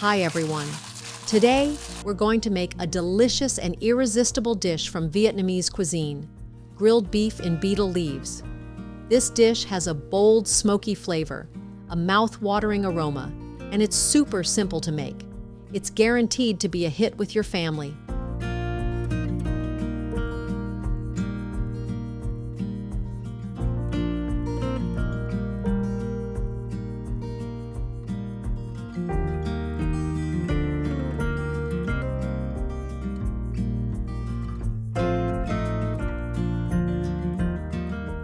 Hi everyone. Today, we're going to make a delicious and irresistible dish from Vietnamese cuisine, grilled beef in betel leaves. This dish has a bold, smoky flavor, a mouth-watering aroma, and it's super simple to make. It's guaranteed to be a hit with your family.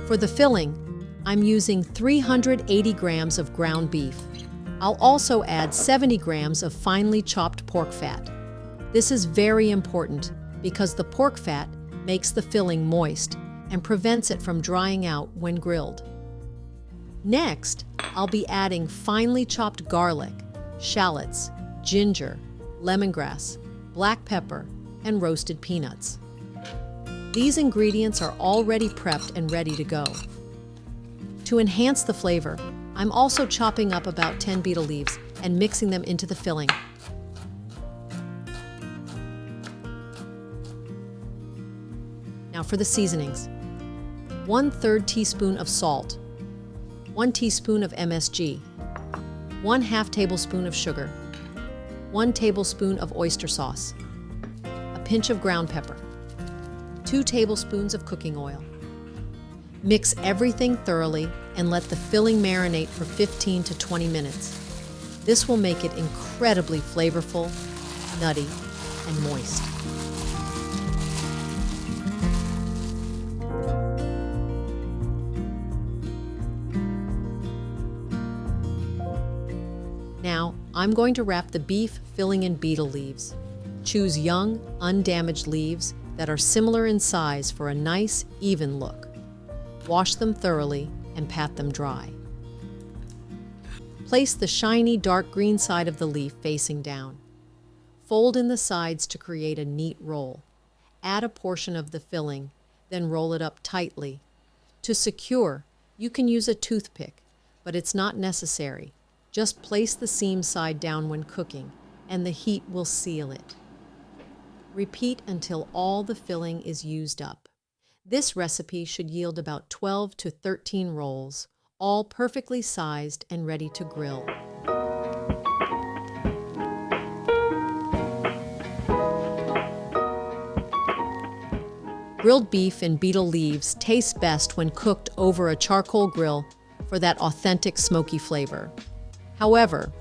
For the filling, I'm using 380 grams of ground beef. I'll also add 70 grams of finely chopped pork fat. This is very important because the pork fat makes the filling moist and prevents it from drying out when grilled. Next, I'll be adding finely chopped garlic, shallots, ginger, lemongrass, black pepper, and roasted peanuts. These ingredients are already prepped and ready to go. To enhance the flavor, I'm also chopping up about 10 betel leaves and mixing them into the filling. Now for the seasonings. 1/3 teaspoon of salt, 1 teaspoon of MSG, 1/2 tablespoon of sugar, 1 tablespoon of oyster sauce, a pinch of ground pepper, 2 tablespoons of cooking oil. Mix everything thoroughly and let the filling marinate for 15 to 20 minutes. This will make it incredibly flavorful, nutty, and moist. Now, I'm going to wrap the beef filling in betel leaves. Choose young, undamaged leaves that are similar in size for a nice, even look. Wash them thoroughly and pat them dry. Place the shiny dark green side of the leaf facing down. Fold in the sides to create a neat roll. Add a portion of the filling, then roll it up tightly. To secure, you can use a toothpick, but it's not necessary. Just place the seam side down when cooking, and the heat will seal it. Repeat until all the filling is used up. This recipe should yield about 12 to 13 rolls, all perfectly sized and ready to grill. Grilled beef in betel leaves tastes best when cooked over a charcoal grill for that authentic smoky flavor. However,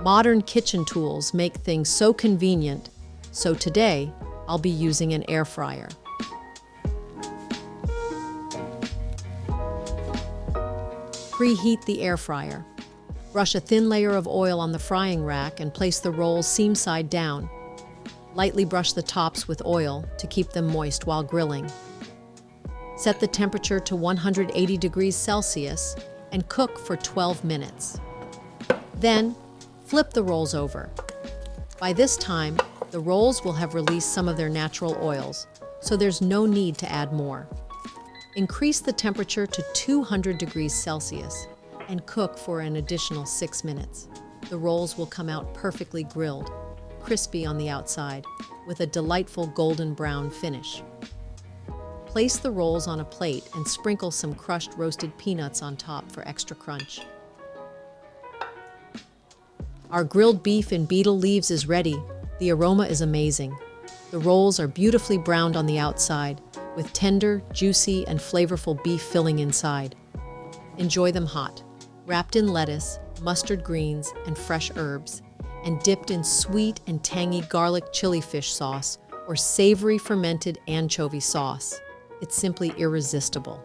modern kitchen tools make things so convenient, so today, I'll be using an air fryer. Preheat the air fryer. Brush a thin layer of oil on the frying rack and place the rolls seam side down. Lightly brush the tops with oil to keep them moist while grilling. Set the temperature to 180 degrees Celsius and cook for 12 minutes. Then, flip the rolls over. By this time, the rolls will have released some of their natural oils, so there's no need to add more. Increase the temperature to 200 degrees Celsius and cook for an additional 6 minutes. The rolls will come out perfectly grilled, crispy on the outside, with a delightful golden brown finish. Place the rolls on a plate and sprinkle some crushed roasted peanuts on top for extra crunch. Our grilled beef in betel leaves is ready. The aroma is amazing. The rolls are beautifully browned on the outside, with tender, juicy, and flavorful beef filling inside. Enjoy them hot, wrapped in lettuce, mustard greens, and fresh herbs, and dipped in sweet and tangy garlic chili fish sauce or savory fermented anchovy sauce. It's simply irresistible.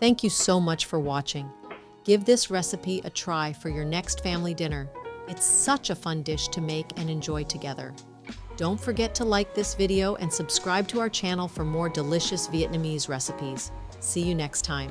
Thank you so much for watching. Give this recipe a try for your next family dinner. It's such a fun dish to make and enjoy together. Don't forget to like this video and subscribe to our channel for more delicious Vietnamese recipes. See you next time.